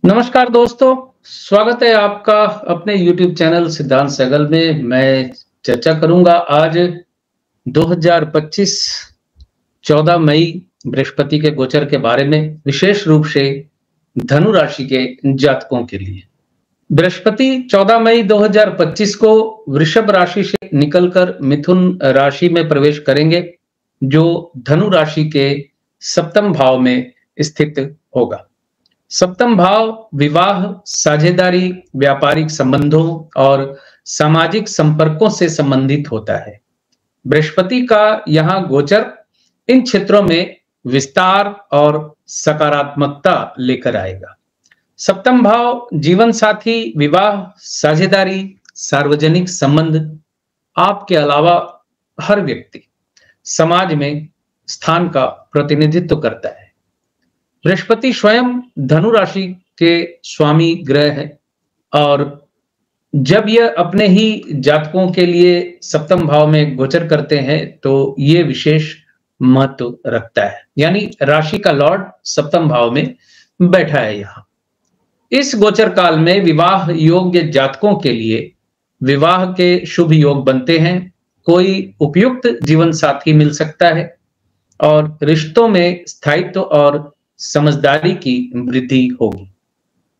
नमस्कार दोस्तों, स्वागत है आपका अपने YouTube चैनल सिद्धांत सहगल में। मैं चर्चा करूंगा आज 2025 14 मई बृहस्पति के गोचर के बारे में, विशेष रूप से धनु राशि के जातकों के लिए। बृहस्पति 14 मई 2025 को वृषभ राशि से निकलकर मिथुन राशि में प्रवेश करेंगे, जो धनु राशि के सप्तम भाव में स्थित होगा। सप्तम भाव विवाह, साझेदारी, व्यापारिक संबंधों और सामाजिक संपर्कों से संबंधित होता है। बृहस्पति का यहाँ गोचर इन क्षेत्रों में विस्तार और सकारात्मकता लेकर आएगा। सप्तम भाव जीवन साथी, विवाह, साझेदारी, सार्वजनिक संबंध, आपके अलावा हर व्यक्ति समाज में स्थान का प्रतिनिधित्व करता है। बृहस्पति स्वयं धनु राशि के स्वामी ग्रह है और जब यह अपने ही जातकों के लिए सप्तम भाव में गोचर करते हैं तो ये विशेष महत्व रखता है, यानी राशि का लॉर्ड सप्तम भाव में बैठा है। यहाँ इस गोचर काल में विवाह योग्य जातकों के लिए विवाह के शुभ योग बनते हैं। कोई उपयुक्त जीवन साथी मिल सकता है और रिश्तों में स्थायित्व और समझदारी की वृद्धि होगी।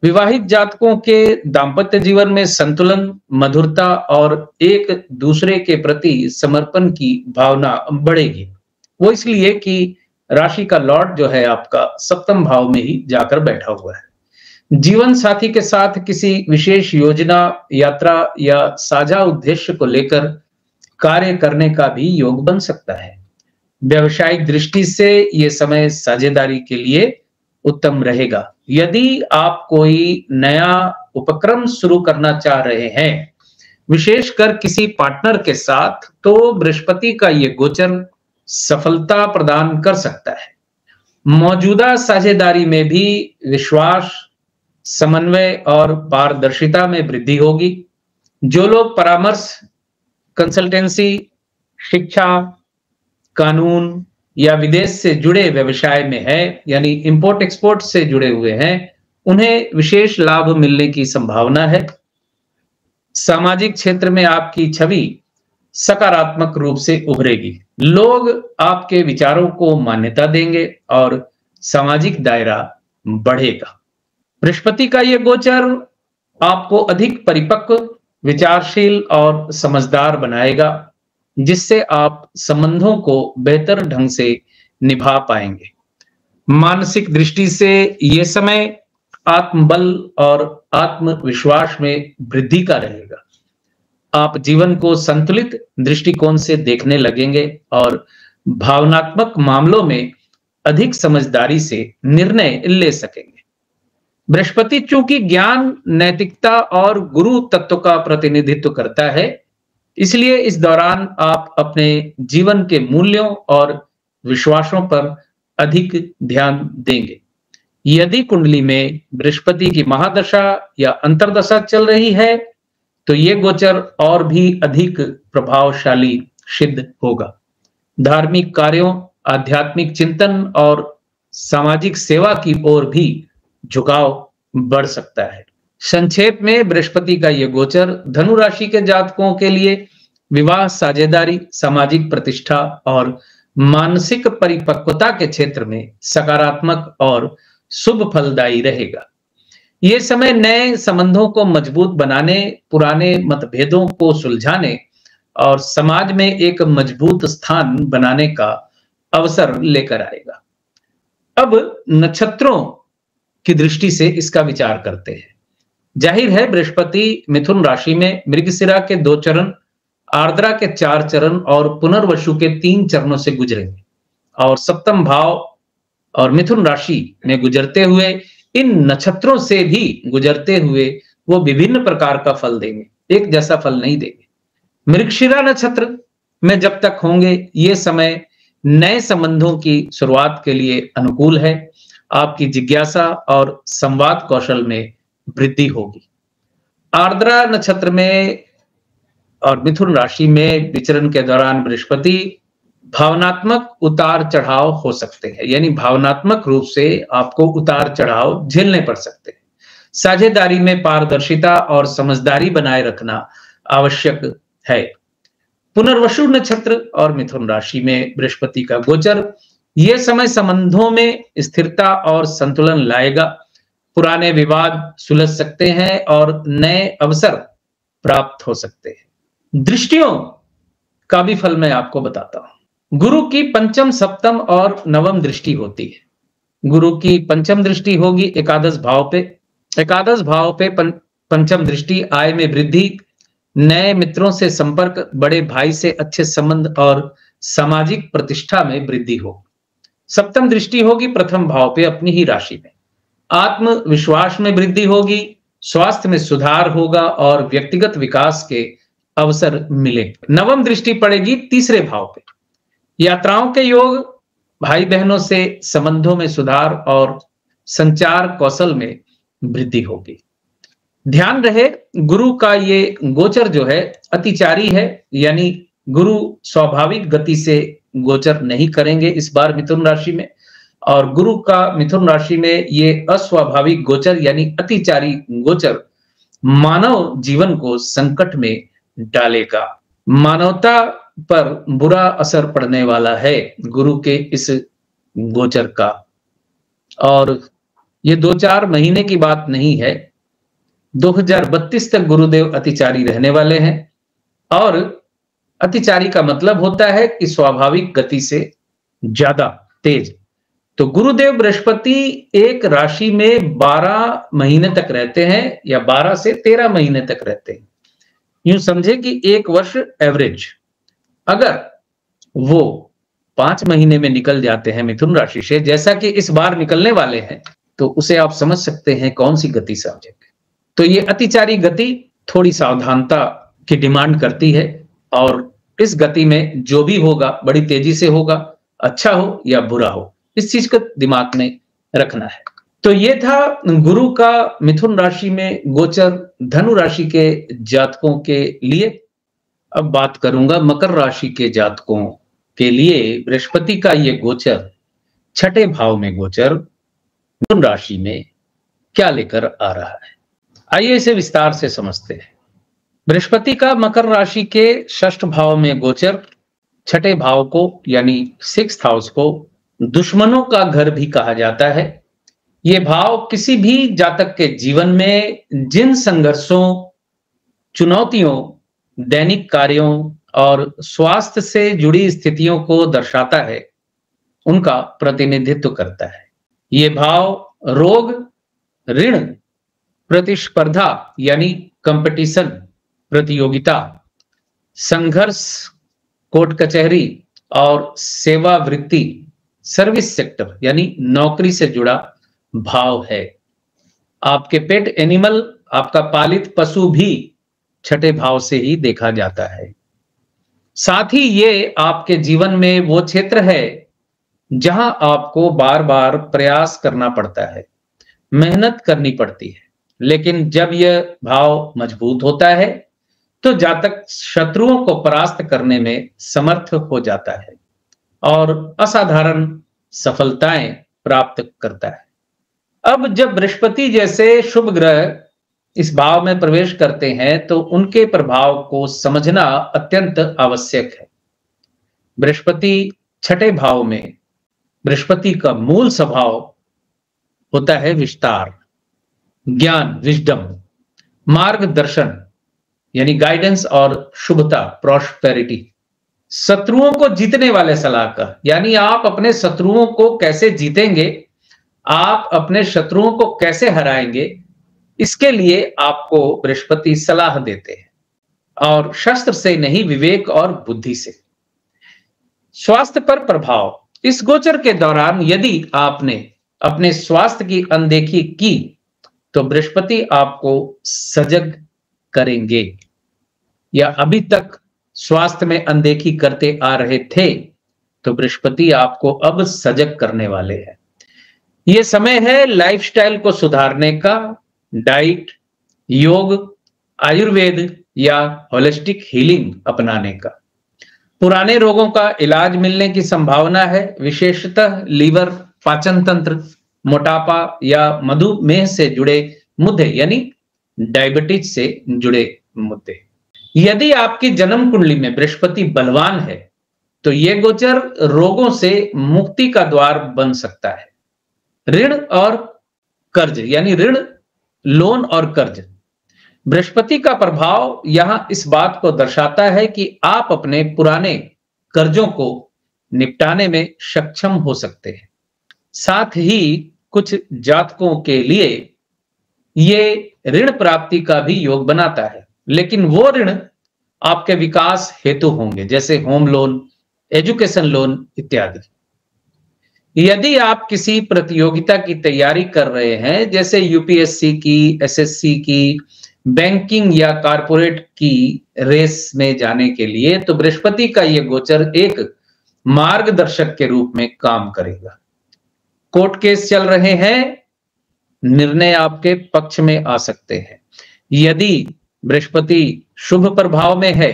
विवाहित जातकों के दांपत्य जीवन में संतुलन, मधुरता और एक दूसरे के प्रति समर्पण की भावना बढ़ेगी। वो इसलिए कि राशि का लॉर्ड जो है आपका सप्तम भाव में ही जाकर बैठा हुआ है। जीवन साथी के साथ किसी विशेष योजना, यात्रा या साझा उद्देश्य को लेकर कार्य करने का भी योग बन सकता है। व्यावसायिक दृष्टि से यह समय साझेदारी के लिए उत्तम रहेगा। यदि आप कोई नया उपक्रम शुरू करना चाह रहे हैं, विशेषकर किसी पार्टनर के साथ, तो बृहस्पति का यह गोचर सफलता प्रदान कर सकता है। मौजूदा साझेदारी में भी विश्वास, समन्वय और पारदर्शिता में वृद्धि होगी। जो लोग परामर्श, कंसल्टेंसी, शिक्षा, कानून या विदेश से जुड़े व्यवसाय में है, यानी इंपोर्ट एक्सपोर्ट से जुड़े हुए हैं, उन्हें विशेष लाभ मिलने की संभावना है। सामाजिक क्षेत्र में आपकी छवि सकारात्मक रूप से उभरेगी। लोग आपके विचारों को मान्यता देंगे और सामाजिक दायरा बढ़ेगा। बृहस्पति का यह गोचर आपको अधिक परिपक्व, विचारशील और समझदार बनाएगा, जिससे आप संबंधों को बेहतर ढंग से निभा पाएंगे। मानसिक दृष्टि से यह समय आत्मबल और आत्मविश्वास में वृद्धि का रहेगा। आप जीवन को संतुलित दृष्टिकोण से देखने लगेंगे और भावनात्मक मामलों में अधिक समझदारी से निर्णय ले सकेंगे। बृहस्पति चूंकि ज्ञान, नैतिकता और गुरु तत्व का प्रतिनिधित्व करता है, इसलिए इस दौरान आप अपने जीवन के मूल्यों और विश्वासों पर अधिक ध्यान देंगे। यदि कुंडली में बृहस्पति की महादशा या अंतर्दशा चल रही है तो यह गोचर और भी अधिक प्रभावशाली सिद्ध होगा। धार्मिक कार्यों, आध्यात्मिक चिंतन और सामाजिक सेवा की ओर भी झुकाव बढ़ सकता है। संक्षेप में बृहस्पति का यह गोचर धनु राशि के जातकों के लिए विवाह, साझेदारी, सामाजिक प्रतिष्ठा और मानसिक परिपक्वता के क्षेत्र में सकारात्मक और शुभ फलदायी रहेगा। यह समय नए संबंधों को मजबूत बनाने, पुराने मतभेदों को सुलझाने और समाज में एक मजबूत स्थान बनाने का अवसर लेकर आएगा। अब नक्षत्रों की दृष्टि से इसका विचार करते हैं। जाहिर है बृहस्पति मिथुन राशि में मृगशिरा के 2 चरण, आर्द्रा के 4 चरण और पुनर्वसु के 3 चरणों से गुजरेंगे और सप्तम भाव और मिथुन राशि में गुजरते हुए, इन नक्षत्रों से भी गुजरते हुए वो विभिन्न प्रकार का फल देंगे, एक जैसा फल नहीं देंगे। मृगशिरा नक्षत्र में जब तक होंगे, ये समय नए संबंधों की शुरुआत के लिए अनुकूल है। आपकी जिज्ञासा और संवाद कौशल में वृद्धि होगी। आर्द्रा नक्षत्र में और मिथुन राशि में विचरण के दौरान बृहस्पति भावनात्मक उतार चढ़ाव हो सकते हैं, यानी भावनात्मक रूप से आपको उतार चढ़ाव झेलने पड़ सकते हैं। साझेदारी में पारदर्शिता और समझदारी बनाए रखना आवश्यक है। पुनर्वसु नक्षत्र और मिथुन राशि में बृहस्पति का गोचर, यह समय संबंधों में स्थिरता और संतुलन लाएगा। पुराने विवाद सुलझ सकते हैं और नए अवसर प्राप्त हो सकते हैं। दृष्टियों का भी फल मैं आपको बताता हूं। गुरु की पंचम, सप्तम और नवम दृष्टि होती है। गुरु की पंचम दृष्टि होगी एकादश भाव पे। एकादश भाव पे पंचम दृष्टि आय में वृद्धि, नए मित्रों से संपर्क, बड़े भाई से अच्छे संबंध और सामाजिक प्रतिष्ठा में वृद्धि हो। सप्तम दृष्टि होगी प्रथम भाव पे अपनी ही राशि में। आत्मविश्वास में वृद्धि होगी, स्वास्थ्य में सुधार होगा और व्यक्तिगत विकास के अवसर मिले। नवम दृष्टि पड़ेगी तीसरे भाव पे। यात्राओं के योग, भाई बहनों से संबंधों में सुधार और संचार कौशल में वृद्धि होगी। ध्यान रहे, गुरु का ये गोचर जो है अतिचारी है, यानी गुरु स्वाभाविक गति से गोचर नहीं करेंगे इस बार मिथुन राशि में। और गुरु का मिथुन राशि में ये अस्वाभाविक गोचर यानी अतिचारी गोचर मानव जीवन को संकट में डालेगा। मानवता पर बुरा असर पड़ने वाला है गुरु के इस गोचर का। और ये 2-4 महीने की बात नहीं है, 2032 तक गुरुदेव अतिचारी रहने वाले हैं। और अतिचारी का मतलब होता है कि स्वाभाविक गति से ज्यादा तेज। तो गुरुदेव बृहस्पति एक राशि में 12 महीने तक रहते हैं या 12 से 13 महीने तक रहते हैं। यूं समझे कि एक वर्ष एवरेज। अगर वो 5 महीने में निकल जाते हैं मिथुन राशि से, जैसा कि इस बार निकलने वाले हैं, तो उसे आप समझ सकते हैं कौन सी गति समझेंगे। तो ये अतिचारी गति थोड़ी सावधानता की डिमांड करती है और इस गति में जो भी होगा बड़ी तेजी से होगा, अच्छा हो या बुरा हो, इस चीज को दिमाग में रखना है। तो ये था गुरु का मिथुन राशि में गोचर धनु राशि के जातकों के लिए। अब बात करूंगा मकर राशि के जातकों के लिए बृहस्पति का ये गोचर, छठे भाव में गोचर मिथुन राशि में क्या लेकर आ रहा है। आइए इसे विस्तार से समझते हैं। बृहस्पति का मकर राशि के षष्ठ भाव में गोचर, छठे भाव को यानी 6th हाउस को दुश्मनों का घर भी कहा जाता है। ये भाव किसी भी जातक के जीवन में जिन संघर्षों, चुनौतियों, दैनिक कार्यों और स्वास्थ्य से जुड़ी स्थितियों को दर्शाता है, उनका प्रतिनिधित्व करता है। ये भाव रोग, ऋण, प्रतिस्पर्धा यानी कंपटीशन, प्रतियोगिता, संघर्ष, कोर्ट कचहरी और सेवा वृत्ति, सर्विस सेक्टर यानी नौकरी से जुड़ा भाव है। आपके पेट एनिमल, आपका पालित पशु भी छठे भाव से ही देखा जाता है। साथ ही ये आपके जीवन में वो क्षेत्र है जहां आपको बार बार प्रयास करना पड़ता है, मेहनत करनी पड़ती है। लेकिन जब यह भाव मजबूत होता है तो जातक शत्रुओं को परास्त करने में समर्थ हो जाता है और असाधारण सफलताएं प्राप्त करता है। अब जब बृहस्पति जैसे शुभ ग्रह इस भाव में प्रवेश करते हैं तो उनके प्रभाव को समझना अत्यंत आवश्यक है। बृहस्पति छठे भाव में, बृहस्पति का मूल स्वभाव होता है विस्तार, ज्ञान, विजडम, मार्गदर्शन यानी गाइडेंस और शुभता, प्रॉस्पेरिटी। शत्रुओं को जीतने वाले सलाहकार, यानी आप अपने शत्रुओं को कैसे जीतेंगे, आप अपने शत्रुओं को कैसे हराएंगे, इसके लिए आपको बृहस्पति सलाह देते हैं और शस्त्र से नहीं, विवेक और बुद्धि से। स्वास्थ्य पर प्रभाव, इस गोचर के दौरान यदि आपने अपने स्वास्थ्य की अनदेखी की तो बृहस्पति आपको सजग करेंगे, या अभी तक स्वास्थ्य में अनदेखी करते आ रहे थे तो बृहस्पति आपको अब सजग करने वाले हैं। यह समय है लाइफस्टाइल को सुधारने का, डाइट, योग, आयुर्वेद या होलिस्टिक हीलिंग अपनाने का। पुराने रोगों का इलाज मिलने की संभावना है, विशेषतः लीवर, पाचन तंत्र, मोटापा या मधुमेह से जुड़े मुद्दे यानी डायबिटीज से जुड़े मुद्दे। यदि आपकी जन्म कुंडली में बृहस्पति बलवान है तो यह गोचर रोगों से मुक्ति का द्वार बन सकता है। ऋण और कर्ज यानी ऋण, लोन और कर्ज। बृहस्पति का प्रभाव यहां इस बात को दर्शाता है कि आप अपने पुराने कर्जों को निपटाने में सक्षम हो सकते हैं। साथ ही कुछ जातकों के लिए ये ऋण प्राप्ति का भी योग बनाता है, लेकिन वो ऋण आपके विकास हेतु होंगे, जैसे होम लोन, एजुकेशन लोन इत्यादि। यदि आप किसी प्रतियोगिता की तैयारी कर रहे हैं, जैसे यूपीएससी की, एसएससी की, बैंकिंग या कारपोरेट की रेस में जाने के लिए, तो बृहस्पति का यह गोचर एक मार्गदर्शक के रूप में काम करेगा। कोर्ट केस चल रहे हैं, निर्णय आपके पक्ष में आ सकते हैं। यदि बृहस्पति शुभ प्रभाव में है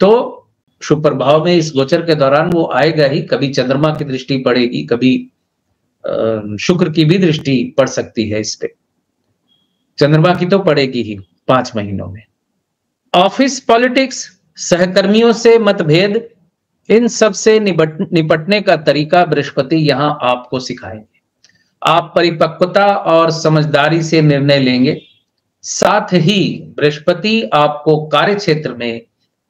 तो शुभ प्रभाव में इस गोचर के दौरान वो आएगा ही। कभी चंद्रमा की दृष्टि पड़ेगी, कभी शुक्र की भी दृष्टि पड़ सकती है इस पे। चंद्रमा की तो पड़ेगी ही 5 महीनों में। ऑफिस पॉलिटिक्स, सहकर्मियों से मतभेद, इन सब से निपटने का तरीका बृहस्पति यहां आपको सिखाएंगे। आप परिपक्वता और समझदारी से निर्णय लेंगे। साथ ही बृहस्पति आपको कार्य क्षेत्र में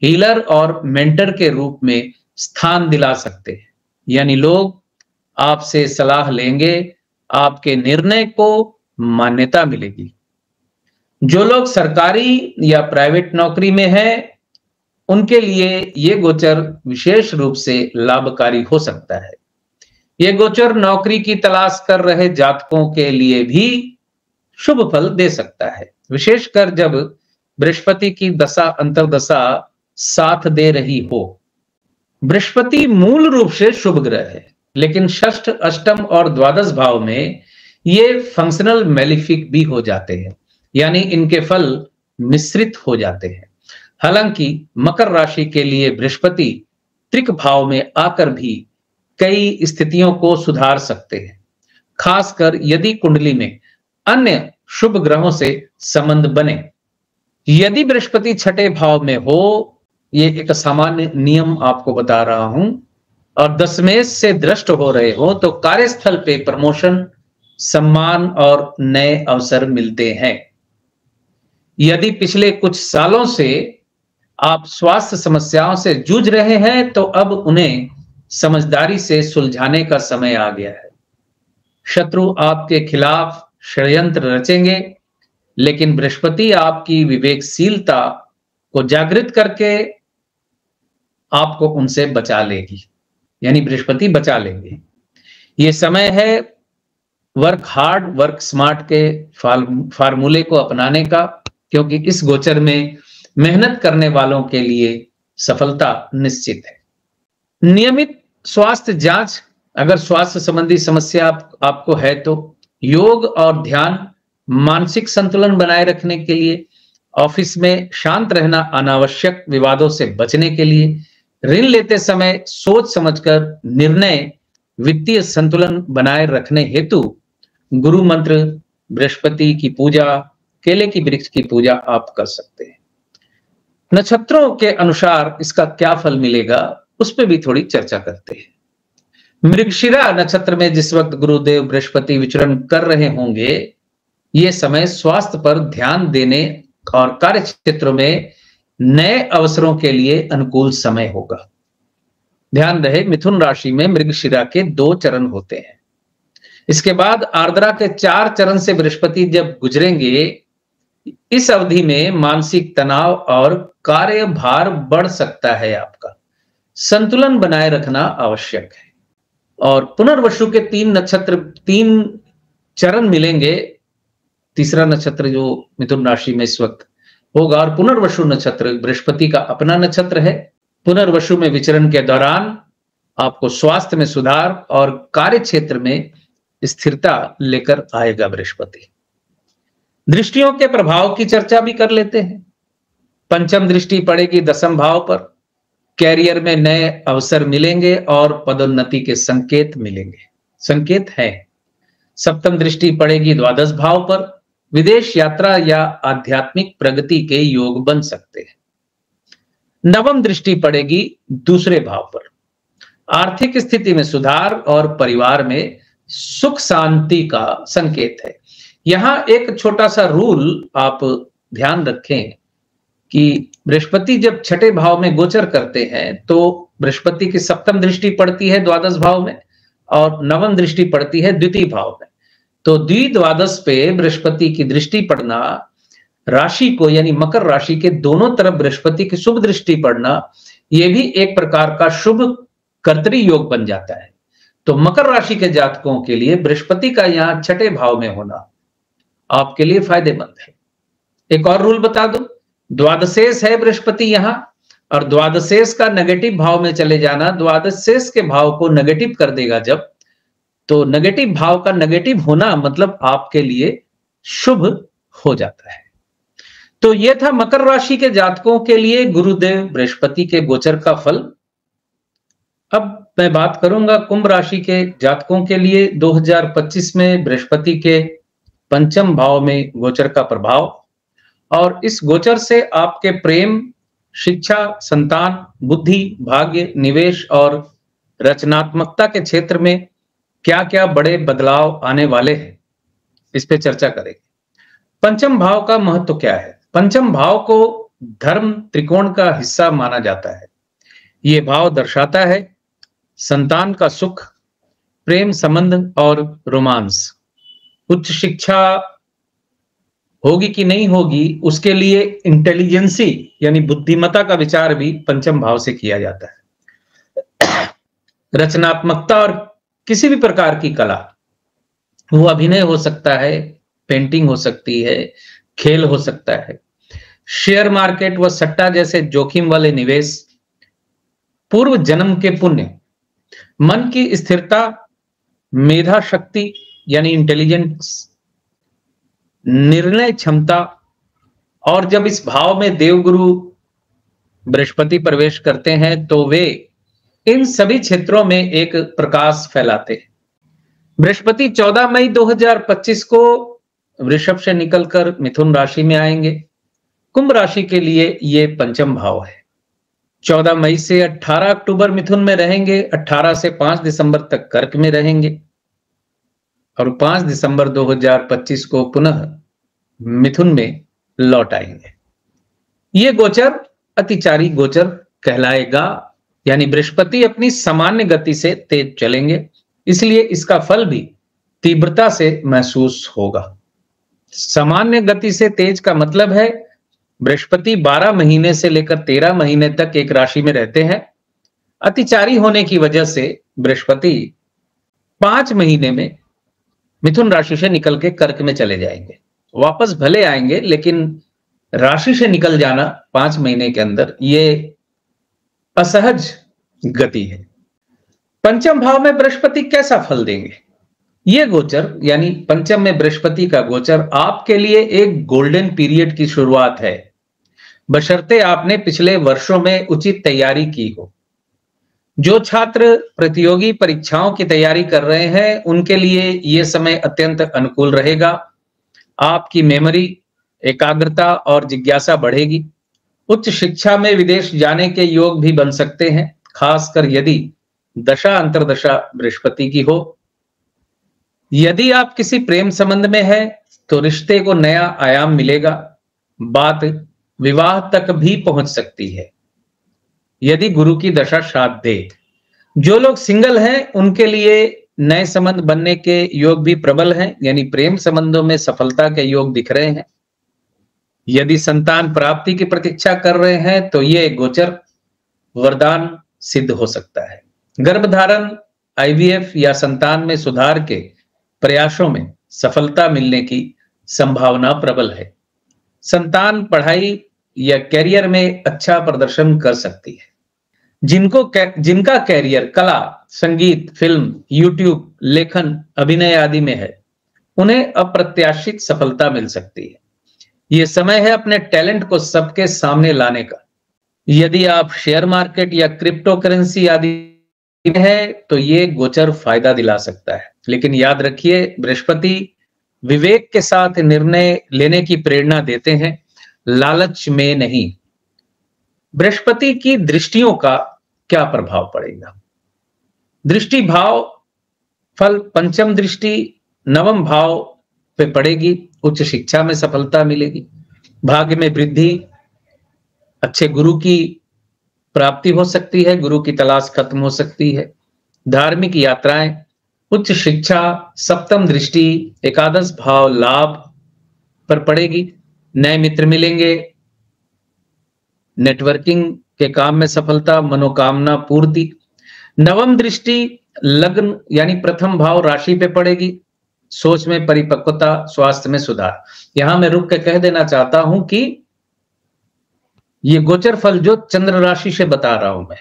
हीलर और मेंटर के रूप में स्थान दिला सकते हैं, यानी लोग आपसे सलाह लेंगे, आपके निर्णय को मान्यता मिलेगी। जो लोग सरकारी या प्राइवेट नौकरी में हैं, उनके लिए ये गोचर विशेष रूप से लाभकारी हो सकता है। ये गोचर नौकरी की तलाश कर रहे जातकों के लिए भी शुभ फल दे सकता है, विशेषकर जब बृहस्पति की दशा अंतर्दशा साथ दे रही हो। बृहस्पति मूल रूप से शुभ ग्रह है, लेकिन षष्ठ, अष्टम और द्वादश भाव में ये फंक्शनल मैलिफिक भी हो जाते हैं, यानी इनके फल मिश्रित हो जाते हैं। हालांकि मकर राशि के लिए बृहस्पति त्रिक भाव में आकर भी कई स्थितियों को सुधार सकते हैं, खासकर यदि कुंडली में अन्य शुभ ग्रहों से संबंध बने। यदि बृहस्पति छठे भाव में हो, ये एक सामान्य नियम आपको बता रहा हूं, और दशमेश से दृष्ट हो रहे हो, तो कार्यस्थल पे प्रमोशन, सम्मान और नए अवसर मिलते हैं। यदि पिछले कुछ सालों से आप स्वास्थ्य समस्याओं से जूझ रहे हैं, तो अब उन्हें समझदारी से सुलझाने का समय आ गया है। शत्रु आपके खिलाफ षड्यंत्र रचेंगे, लेकिन बृहस्पति आपकी विवेकशीलता को जागृत करके आपको उनसे बचा लेगी, यानी बृहस्पति बचा लेंगे। ये समय है वर्क हार्ड वर्क स्मार्ट के फार्मूले को अपनाने का, क्योंकि इस गोचर में मेहनत करने वालों के लिए सफलता निश्चित है। नियमित स्वास्थ्य जांच, अगर स्वास्थ्य संबंधी समस्या आपको है तो योग और ध्यान, मानसिक संतुलन बनाए रखने के लिए, ऑफिस में शांत रहना, अनावश्यक विवादों से बचने के लिए, ऋण लेते समय सोच समझकर निर्णय, वित्तीय संतुलन बनाए रखने हेतु गुरु मंत्र, बृहस्पति की पूजा, केले की वृक्ष की पूजा आप कर सकते हैं। नक्षत्रों के अनुसार इसका क्या फल मिलेगा, उस पर भी थोड़ी चर्चा करते हैं। मृगशिरा नक्षत्र में जिस वक्त गुरुदेव बृहस्पति विचरण कर रहे होंगे, ये समय स्वास्थ्य पर ध्यान देने और कार्य क्षेत्रों में नए अवसरों के लिए अनुकूल समय होगा। ध्यान रहे, मिथुन राशि में मृगशिरा के 2 चरण होते हैं। इसके बाद आर्द्रा के 4 चरण से बृहस्पति जब गुजरेंगे, इस अवधि में मानसिक तनाव और कार्यभार बढ़ सकता है। आपका संतुलन बनाए रखना आवश्यक है। और पुनर्वसु के 3 चरण मिलेंगे। तीसरा नक्षत्र जो मिथुन राशि में इस वक्त होगा, और पुनर्वसु नक्षत्र बृहस्पति का अपना नक्षत्र है। पुनर्वसु में विचरण के दौरान आपको स्वास्थ्य में सुधार और कार्य क्षेत्र में स्थिरता लेकर आएगा बृहस्पति। दृष्टियों के प्रभाव की चर्चा भी कर लेते हैं। पंचम दृष्टि पड़ेगी 10वें भाव पर, कैरियर में नए अवसर मिलेंगे और पदोन्नति के संकेत मिलेंगे, संकेत है। सप्तम दृष्टि पड़ेगी 12वें भाव पर, विदेश यात्रा या आध्यात्मिक प्रगति के योग बन सकते हैं। नवम दृष्टि पड़ेगी दूसरे भाव पर। आर्थिक स्थिति में सुधार और परिवार में सुख शांति का संकेत है। यहां एक छोटा सा रूल आप ध्यान रखें कि बृहस्पति जब छठे भाव में गोचर करते हैं तो बृहस्पति की सप्तम दृष्टि पड़ती है द्वादश भाव में और नवम दृष्टि पड़ती है द्वितीय भाव में। तो द्विद्वादश पे बृहस्पति की दृष्टि पड़ना, राशि को यानी मकर राशि के दोनों तरफ बृहस्पति की शुभ दृष्टि पड़ना, यह भी एक प्रकार का शुभ कर्तरी योग बन जाता है। तो मकर राशि के जातकों के लिए बृहस्पति का यहां छठे भाव में होना आपके लिए फायदेमंद है। एक और रूल बता दूं, द्वादशेष है बृहस्पति यहां, और द्वादशेष का नेगेटिव भाव में चले जाना द्वादशेष के भाव को नेगेटिव कर देगा। जब तो नेगेटिव भाव का नेगेटिव होना मतलब आपके लिए शुभ हो जाता है। तो यह था मकर राशि के जातकों के लिए गुरुदेव बृहस्पति के गोचर का फल। अब मैं बात करूंगा कुंभ राशि के जातकों के लिए 2025 में बृहस्पति के पंचम भाव में गोचर का प्रभाव, और इस गोचर से आपके प्रेम, शिक्षा, संतान, बुद्धि, भाग्य, निवेश और रचनात्मकता के क्षेत्र में क्या क्या बड़े बदलाव आने वाले हैं, इस पे चर्चा करेंगे। पंचम भाव का महत्व क्या है? पंचम भाव को धर्म त्रिकोण का हिस्सा माना जाता है। यह भाव दर्शाता है संतान का सुख, प्रेम संबंध और रोमांस। उच्च शिक्षा होगी कि नहीं होगी, उसके लिए इंटेलिजेंसी यानी बुद्धिमत्ता का विचार भी पंचम भाव से किया जाता है। रचनात्मकता और किसी भी प्रकार की कला, वो अभिनय हो सकता है, पेंटिंग हो सकती है, खेल हो सकता है, शेयर मार्केट व सट्टा जैसे जोखिम वाले निवेश, पूर्व जन्म के पुण्य, मन की स्थिरता, मेधा शक्ति यानी इंटेलिजेंस, निर्णय क्षमता, और जब इस भाव में देवगुरु बृहस्पति प्रवेश करते हैं तो वे इन सभी क्षेत्रों में एक प्रकाश फैलाते हैं। बृहस्पति 14 मई 2025 को वृषभ से निकलकर मिथुन राशि में आएंगे। कुंभ राशि के लिए यह पंचम भाव है। 14 मई से 18 अक्टूबर मिथुन में रहेंगे, 18 से 5 दिसंबर तक कर्क में रहेंगे और 5 दिसंबर 2025 को पुनः मिथुन में लौट आएंगे। यह गोचर अतिचारी गोचर कहलाएगा, यानी बृहस्पति अपनी सामान्य गति से तेज चलेंगे, इसलिए इसका फल भी तीव्रता से महसूस होगा। सामान्य गति से तेज का मतलब है बृहस्पति 12 महीने से लेकर 13 महीने तक एक राशि में रहते हैं। अतिचारी होने की वजह से बृहस्पति 5 महीने में मिथुन राशि से निकल के कर्क में चले जाएंगे। वापस भले आएंगे, लेकिन राशि से निकल जाना 5 महीने के अंदर ये असहज गति है। पंचम भाव में बृहस्पति कैसा फल देंगे? ये गोचर यानी पंचम में बृहस्पति का गोचर आपके लिए एक गोल्डन पीरियड की शुरुआत है, बशर्ते आपने पिछले वर्षों में उचित तैयारी की हो। जो छात्र प्रतियोगी परीक्षाओं की तैयारी कर रहे हैं उनके लिए यह समय अत्यंत अनुकूल रहेगा। आपकी मेमोरी, एकाग्रता और जिज्ञासा बढ़ेगी। उच्च शिक्षा में विदेश जाने के योग भी बन सकते हैं, खासकर यदि दशा अंतरदशा बृहस्पति की हो। यदि आप किसी प्रेम संबंध में हैं तो रिश्ते को नया आयाम मिलेगा, बात विवाह तक भी पहुंच सकती है यदि गुरु की दशा साथ दे। जो लोग सिंगल हैं उनके लिए नए संबंध बनने के योग भी प्रबल हैं, यानी प्रेम संबंधों में सफलता के योग दिख रहे हैं। यदि संतान प्राप्ति की प्रतीक्षा कर रहे हैं तो ये गोचर वरदान सिद्ध हो सकता है। गर्भधारण, आईवीएफ या संतान में सुधार के प्रयासों में सफलता मिलने की संभावना प्रबल है। संतान पढ़ाई या कैरियर में अच्छा प्रदर्शन कर सकती है। जिनका कैरियर कला, संगीत, फिल्म, यूट्यूब, लेखन, अभिनय आदि में है, उन्हें अप्रत्याशित सफलता मिल सकती है। यह समय है अपने टैलेंट को सबके सामने लाने का। यदि आप शेयर मार्केट या क्रिप्टो करेंसी आदि में है तो ये गोचर फायदा दिला सकता है, लेकिन याद रखिए बृहस्पति विवेक के साथ निर्णय लेने की प्रेरणा देते हैं, लालच में नहीं। बृहस्पति की दृष्टियों का क्या प्रभाव पड़ेगा? दृष्टि भाव फल पंचम दृष्टि नवम भाव पे पड़ेगी, उच्च शिक्षा में सफलता मिलेगी, भाग्य में वृद्धि, अच्छे गुरु की प्राप्ति हो सकती है, गुरु की तलाश खत्म हो सकती है, धार्मिक यात्राएं, उच्च शिक्षा, सप्तम दृष्टि एकादश भाव लाभ पर पड़ेगी, नए मित्र मिलेंगे, नेटवर्किंग के काम में सफलता, मनोकामना पूर्ति। नवम दृष्टि लग्न यानी प्रथम भाव राशि पे पड़ेगी, सोच में परिपक्वता, स्वास्थ्य में सुधार। यहां मैं रुक के कह देना चाहता हूं कि ये गोचर फल जो चंद्र राशि से बता रहा हूं मैं,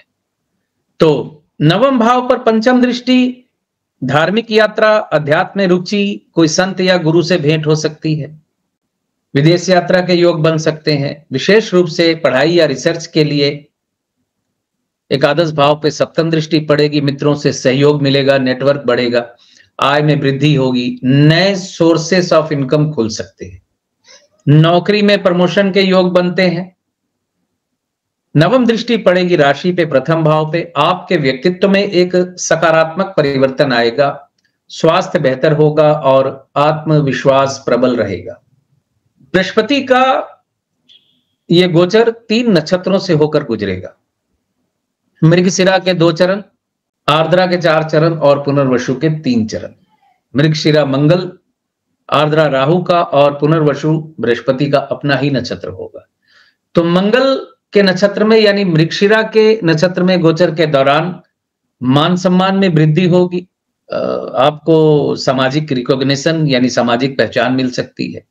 तो नवम भाव पर पंचम दृष्टि, धार्मिक यात्रा, अध्यात्म में रुचि, कोई संत या गुरु से भेंट हो सकती है, विदेश यात्रा के योग बन सकते हैं, विशेष रूप से पढ़ाई या रिसर्च के लिए एकादश भाव पे सप्तम दृष्टि पड़ेगी, मित्रों से सहयोग मिलेगा, नेटवर्क बढ़ेगा, आय में वृद्धि होगी, नए सोर्सेस ऑफ इनकम खुल सकते हैं, नौकरी में प्रमोशन के योग बनते हैं। नवम दृष्टि पड़ेगी राशि पे प्रथम भाव पे, आपके व्यक्तित्व में एक सकारात्मक परिवर्तन आएगा, स्वास्थ्य बेहतर होगा और आत्मविश्वास प्रबल रहेगा। बृहस्पति का यह गोचर 3 नक्षत्रों से होकर गुजरेगा, मृगशिरा के 2 चरण, आर्द्रा के 4 चरण और पुनर्वसु के 3 चरण। मृगशिरा मंगल, आर्द्रा राहु का और पुनर्वसु बृहस्पति का अपना ही नक्षत्र होगा। तो मंगल के नक्षत्र में यानी मृगशिरा के नक्षत्र में गोचर के दौरान मान सम्मान में वृद्धि होगी, आपको सामाजिक रिकॉग्निशन यानी सामाजिक पहचान मिल सकती है।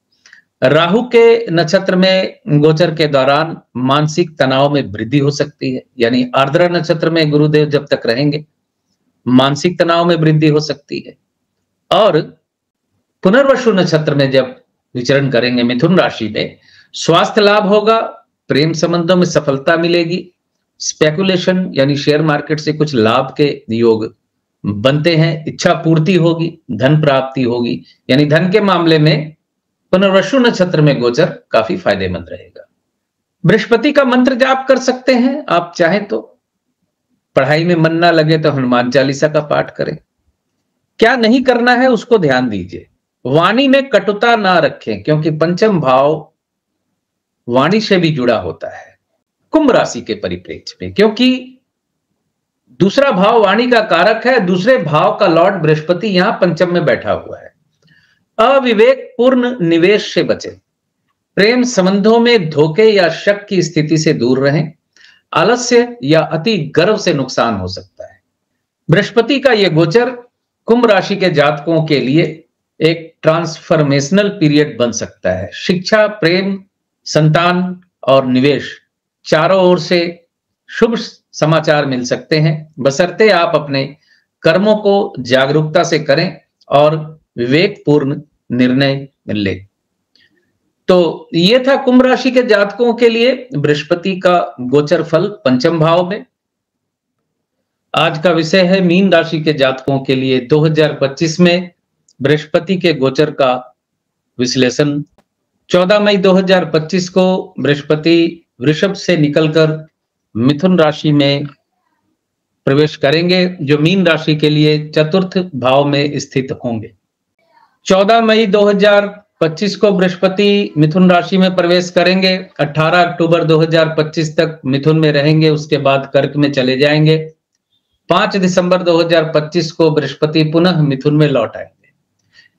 राहु के नक्षत्र में गोचर के दौरान मानसिक तनाव में वृद्धि हो सकती है, यानी आर्द्रा नक्षत्र में गुरुदेव जब तक रहेंगे मानसिक तनाव में वृद्धि हो सकती है। और पुनर्वसु नक्षत्र में जब विचरण करेंगे मिथुन राशि में, स्वास्थ्य लाभ होगा, प्रेम संबंधों में सफलता मिलेगी, स्पेकुलेशन यानी शेयर मार्केट से कुछ लाभ के योग बनते हैं, इच्छा पूर्ति होगी, धन प्राप्ति होगी, यानी धन के मामले में पुनर्वसु नक्षत्र में गोचर काफी फायदेमंद रहेगा। बृहस्पति का मंत्र जाप कर सकते हैं आप चाहें तो, पढ़ाई में मन ना लगे तो हनुमान चालीसा का पाठ करें। क्या नहीं करना है उसको ध्यान दीजिए, वाणी में कटुता ना रखें क्योंकि पंचम भाव वाणी से भी जुड़ा होता है कुंभ राशि के परिप्रेक्ष्य में, क्योंकि दूसरा भाव वाणी का कारक है, दूसरे भाव का लॉर्ड बृहस्पति यहां पंचम में बैठा हुआ है। अविवेक पूर्ण निवेश से बचें, प्रेम संबंधों में धोखे या शक की स्थिति से दूर रहें, आलस्य या अति गर्व से नुकसान हो सकता है। बृहस्पति का यह गोचर कुंभ राशि के जातकों के लिए एक ट्रांसफॉर्मेशनल पीरियड बन सकता है। शिक्षा, प्रेम, संतान और निवेश चारों ओर से शुभ समाचार मिल सकते हैं, बशर्ते आप अपने कर्मों को जागरूकता से करें और विवेकपूर्ण निर्णय ले। तो ये था कुंभ राशि के जातकों के लिए बृहस्पति का गोचर फल पंचम भाव में। आज का विषय है मीन राशि के जातकों के लिए 2025 में बृहस्पति के गोचर का विश्लेषण। 14 मई 2025 को बृहस्पति वृषभ से निकलकर मिथुन राशि में प्रवेश करेंगे, जो मीन राशि के लिए चतुर्थ भाव में स्थित होंगे। 14 मई 2025 को बृहस्पति मिथुन राशि में प्रवेश करेंगे, 18 अक्टूबर 2025 तक मिथुन में रहेंगे, उसके बाद कर्क में चले जाएंगे। 5 दिसंबर 2025 को बृहस्पति पुनः मिथुन में लौट आएंगे।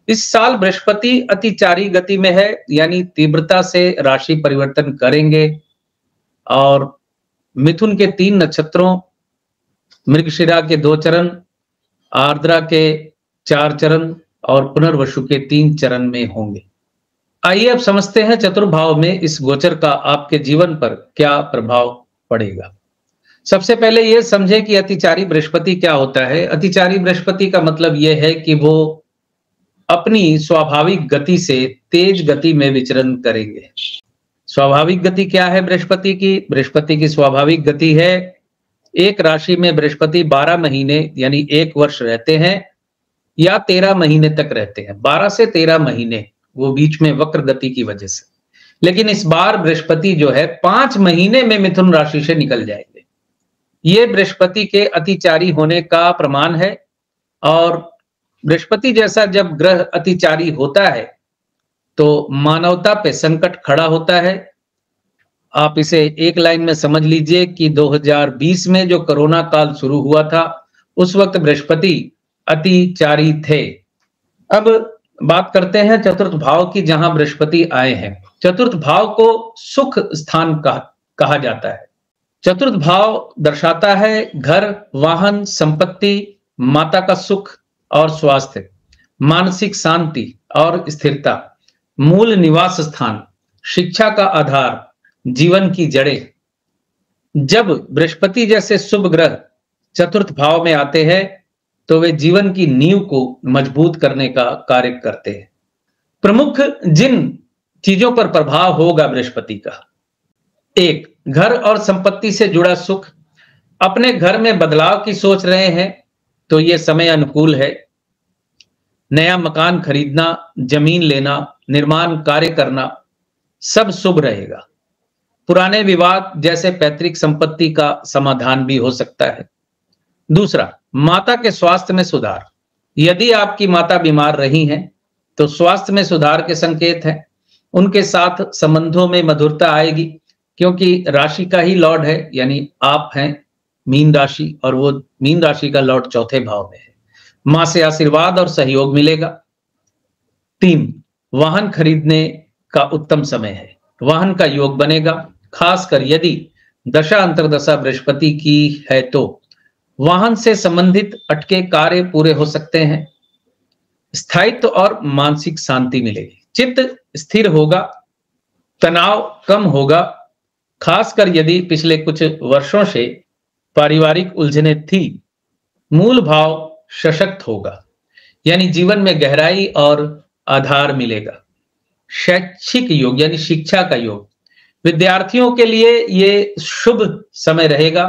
इस साल बृहस्पति अतिचारी गति में है, यानी तीव्रता से राशि परिवर्तन करेंगे और मिथुन के 3 नक्षत्रों, मृगशिरा के 2 चरण, आर्द्रा के 4 चरण और पुनर्वसु के 3 चरण में होंगे। आइए अब समझते हैं चतुर्भाव में इस गोचर का आपके जीवन पर क्या प्रभाव पड़ेगा। सबसे पहले यह समझें कि अतिचारी बृहस्पति क्या होता है। अतिचारी बृहस्पति का मतलब यह है कि वो अपनी स्वाभाविक गति से तेज गति में विचरण करेंगे। स्वाभाविक गति क्या है बृहस्पति की? बृहस्पति की स्वाभाविक गति है, एक राशि में बृहस्पति 12 महीने यानी 1 वर्ष रहते हैं। या 13 महीने तक रहते हैं, 12 से 13 महीने, वो बीच में वक्र गति की वजह से। लेकिन इस बार बृहस्पति जो है 5 महीने में मिथुन राशि से निकल जाएंगे। ये बृहस्पति के अतिचारी होने का प्रमाण है। और बृहस्पति जैसा जब ग्रह अतिचारी होता है तो मानवता पे संकट खड़ा होता है। आप इसे एक लाइन में समझ लीजिए कि 2020 में जो कोरोना काल शुरू हुआ था, उस वक्त बृहस्पति अतिचारी थे। अब बात करते हैं चतुर्थ भाव की, जहां बृहस्पति आए हैं। चतुर्थ भाव को सुख स्थान कहा जाता है। चतुर्थ भाव दर्शाता है घर, वाहन, संपत्ति, माता का सुख और स्वास्थ्य, मानसिक शांति और स्थिरता, मूल निवास स्थान, शिक्षा का आधार, जीवन की जड़ें। जब बृहस्पति जैसे शुभ ग्रह चतुर्थ भाव में आते हैं तो वे जीवन की नींव को मजबूत करने का कार्य करते हैं। प्रमुख जिन चीजों पर प्रभाव होगा बृहस्पति का, 1, घर और संपत्ति से जुड़ा सुख। अपने घर में बदलाव की सोच रहे हैं तो यह समय अनुकूल है। नया मकान खरीदना, जमीन लेना, निर्माण कार्य करना, सब शुभ रहेगा। पुराने विवाद जैसे पैतृक संपत्ति का समाधान भी हो सकता है। दूसरा, माता के स्वास्थ्य में सुधार। यदि आपकी माता बीमार रही हैं तो स्वास्थ्य में सुधार के संकेत हैं। उनके साथ संबंधों में मधुरता आएगी, क्योंकि राशि का ही लॉर्ड है, यानी आप हैं मीन राशि, और वो मीन राशि का लॉर्ड चौथे भाव में है। मां से आशीर्वाद और सहयोग मिलेगा। 3, वाहन खरीदने का उत्तम समय है। वाहन का योग बनेगा, खासकर यदि दशा अंतर्दशा बृहस्पति की है तो वाहन से संबंधित अटके कार्य पूरे हो सकते हैं। स्थायित्व और मानसिक शांति मिलेगी। चित्त स्थिर होगा, तनाव कम होगा, खासकर यदि पिछले कुछ वर्षों से पारिवारिक उलझने थी। मूल भाव सशक्त होगा, यानी जीवन में गहराई और आधार मिलेगा। शैक्षिक योग यानी शिक्षा का योग, विद्यार्थियों के लिए ये शुभ समय रहेगा।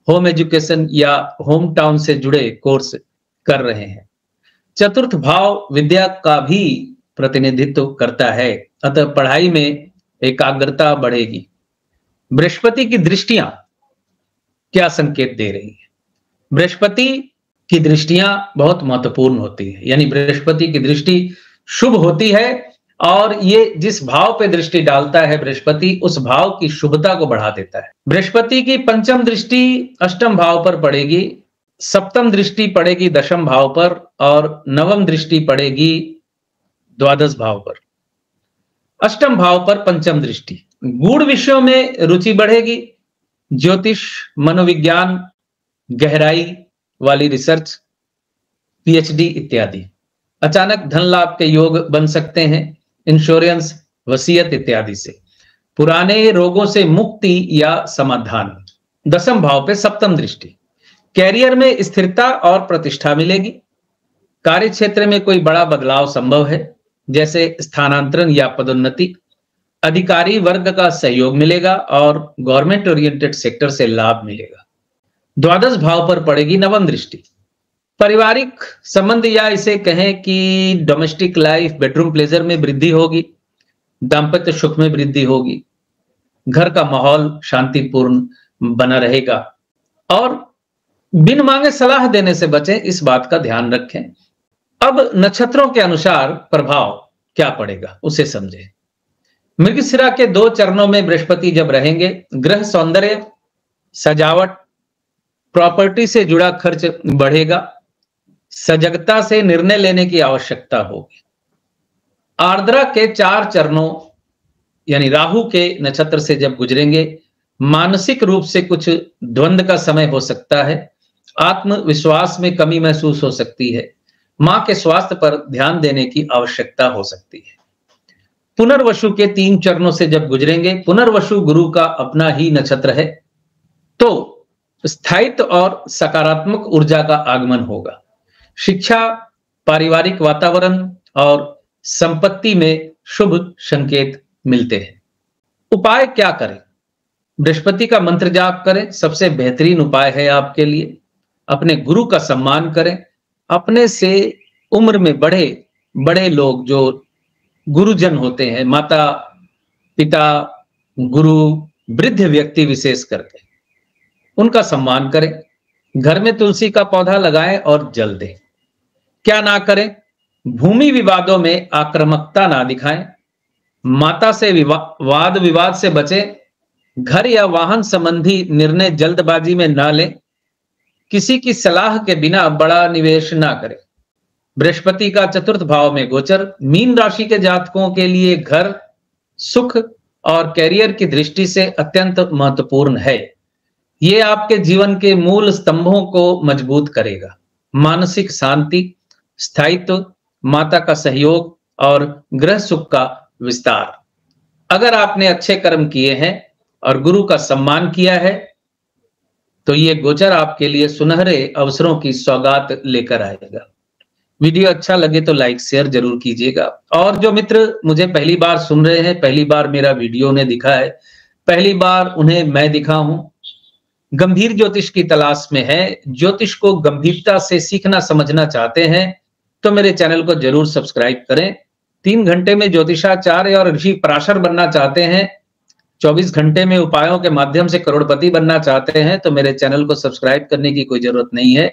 होम एजुकेशन या होम टाउन से जुड़े कोर्स कर रहे हैं। चतुर्थ भाव विद्या का भी प्रतिनिधित्व करता है, अतः पढ़ाई में एकाग्रता बढ़ेगी। बृहस्पति की दृष्टियां क्या संकेत दे रही है? बृहस्पति की दृष्टियां बहुत महत्वपूर्ण होती है, यानी बृहस्पति की दृष्टि शुभ होती है, और ये जिस भाव पे दृष्टि डालता है बृहस्पति, उस भाव की शुभता को बढ़ा देता है। बृहस्पति की पंचम दृष्टि अष्टम भाव पर पड़ेगी, सप्तम दृष्टि पड़ेगी दशम भाव पर, और नवम दृष्टि पड़ेगी द्वादश भाव पर। अष्टम भाव पर पंचम दृष्टि, गूढ़ विषयों में रुचि बढ़ेगी। ज्योतिष, मनोविज्ञान, गहराई वाली रिसर्च, पीएचडी इत्यादि। अचानक धन लाभ के योग बन सकते हैं। इंश्योरेंस, वसीयत इत्यादि से। पुराने रोगों से मुक्ति या समाधान। दशम भाव पे सप्तम दृष्टि, कैरियर में स्थिरता और प्रतिष्ठा मिलेगी। कार्य क्षेत्र में कोई बड़ा बदलाव संभव है, जैसे स्थानांतरण या पदोन्नति। अधिकारी वर्ग का सहयोग मिलेगा और गवर्नमेंट ओरिएंटेड सेक्टर से लाभ मिलेगा। द्वादश भाव पर पड़ेगी नवम दृष्टि, पारिवारिक संबंध या इसे कहें कि डोमेस्टिक लाइफ, बेडरूम प्लेजर में वृद्धि होगी। दाम्पत्य सुख में वृद्धि होगी। घर का माहौल शांतिपूर्ण बना रहेगा। और बिन मांगे सलाह देने से बचें, इस बात का ध्यान रखें। अब नक्षत्रों के अनुसार प्रभाव क्या पड़ेगा उसे समझें। मृगशिरा के 2 चरणों में बृहस्पति जब रहेंगे, गृह सौंदर्य, सजावट, प्रॉपर्टी से जुड़ा खर्च बढ़ेगा। सजगता से निर्णय लेने की आवश्यकता होगी। आर्द्रा के 4 चरणों यानी राहु के नक्षत्र से जब गुजरेंगे, मानसिक रूप से कुछ द्वंद्व का समय हो सकता है। आत्मविश्वास में कमी महसूस हो सकती है। मां के स्वास्थ्य पर ध्यान देने की आवश्यकता हो सकती है। पुनर्वसु के 3 चरणों से जब गुजरेंगे, पुनर्वसु गुरु का अपना ही नक्षत्र है, तो स्थायित्व और सकारात्मक ऊर्जा का आगमन होगा। शिक्षा, पारिवारिक वातावरण और संपत्ति में शुभ संकेत मिलते हैं। उपाय क्या करें? बृहस्पति का मंत्र जाप करें, सबसे बेहतरीन उपाय है आपके लिए। अपने गुरु का सम्मान करें। अपने से उम्र में बड़े बड़े लोग जो गुरुजन होते हैं, माता पिता, गुरु, वृद्ध व्यक्ति विशेष करके, उनका सम्मान करें। घर में तुलसी का पौधा लगाएं और जल दें। क्या ना करें? भूमि विवादों में आक्रामकता ना दिखाएं। माता से वाद विवाद से बचें। घर या वाहन संबंधी निर्णय जल्दबाजी में ना लें। किसी की सलाह के बिना बड़ा निवेश ना करें। बृहस्पति का चतुर्थ भाव में गोचर मीन राशि के जातकों के लिए घर, सुख और कैरियर की दृष्टि से अत्यंत महत्वपूर्ण है। ये आपके जीवन के मूल स्तंभों को मजबूत करेगा। मानसिक शांति, स्थायित्व, माता का सहयोग और गृह सुख का विस्तार। अगर आपने अच्छे कर्म किए हैं और गुरु का सम्मान किया है तो ये गोचर आपके लिए सुनहरे अवसरों की सौगात लेकर आएगा। वीडियो अच्छा लगे तो लाइक शेयर जरूर कीजिएगा। और जो मित्र मुझे पहली बार सुन रहे हैं, पहली बार मेरा वीडियो उन्हें दिखा है, पहली बार उन्हें मैं दिखा हूं, गंभीर ज्योतिष की तलाश में है, ज्योतिष को गंभीरता से सीखना समझना चाहते हैं तो मेरे चैनल को जरूर सब्सक्राइब करें। 3 घंटे में ज्योतिषाचार्य और ऋषि पराशर बनना चाहते हैं, 24 घंटे में उपायों के माध्यम से करोड़पति बनना चाहते हैं तो मेरे चैनल को सब्सक्राइब करने की कोई जरूरत नहीं है।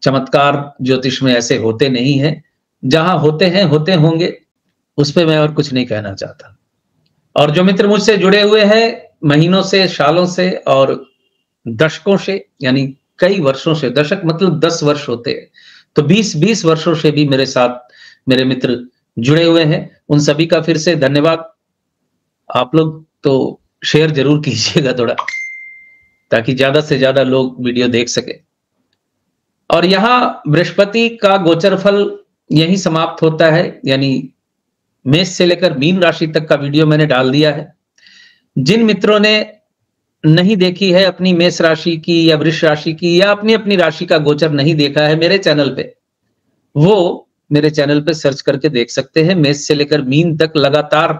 चमत्कार ज्योतिष में ऐसे होते नहीं है, जहां होते हैं होते होंगे, उस पर मैं और कुछ नहीं कहना चाहता। और जो मित्र मुझसे जुड़े हुए हैं महीनों से, सालों से और दशकों से, यानी कई वर्षों से, दशक मतलब 10 वर्ष होते हैं, तो 20 वर्षों से भी मेरे साथ मेरे मित्र जुड़े हुए हैं, उन सभी का फिर से धन्यवाद। आप लोग तो शेयर जरूर कीजिएगा थोड़ा, ताकि ज्यादा से ज्यादा लोग वीडियो देख सके। और यहां बृहस्पति का गोचर फल यही समाप्त होता है, यानी मेष से लेकर मीन राशि तक का वीडियो मैंने डाल दिया है। जिन मित्रों ने नहीं देखी है अपनी मेष राशि की या वृष राशि की, या अपनी अपनी राशि का गोचर नहीं देखा है मेरे चैनल पे, वो मेरे चैनल पे सर्च करके देख सकते हैं। मेष से लेकर मीन तक लगातार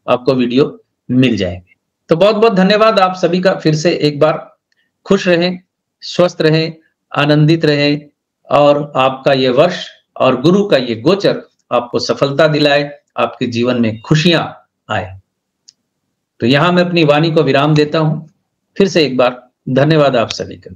आपको वीडियो मिल जाएंगे। तो बहुत बहुत धन्यवाद आप सभी का फिर से एक बार। खुश रहें, स्वस्थ रहें, आनंदित रहें और आपका ये वर्ष और गुरु का ये गोचर आपको सफलता दिलाए, आपके जीवन में खुशियां आए। तो यहां मैं अपनी वाणी को विराम देता हूं। फिर से एक बार धन्यवाद आप सभी का।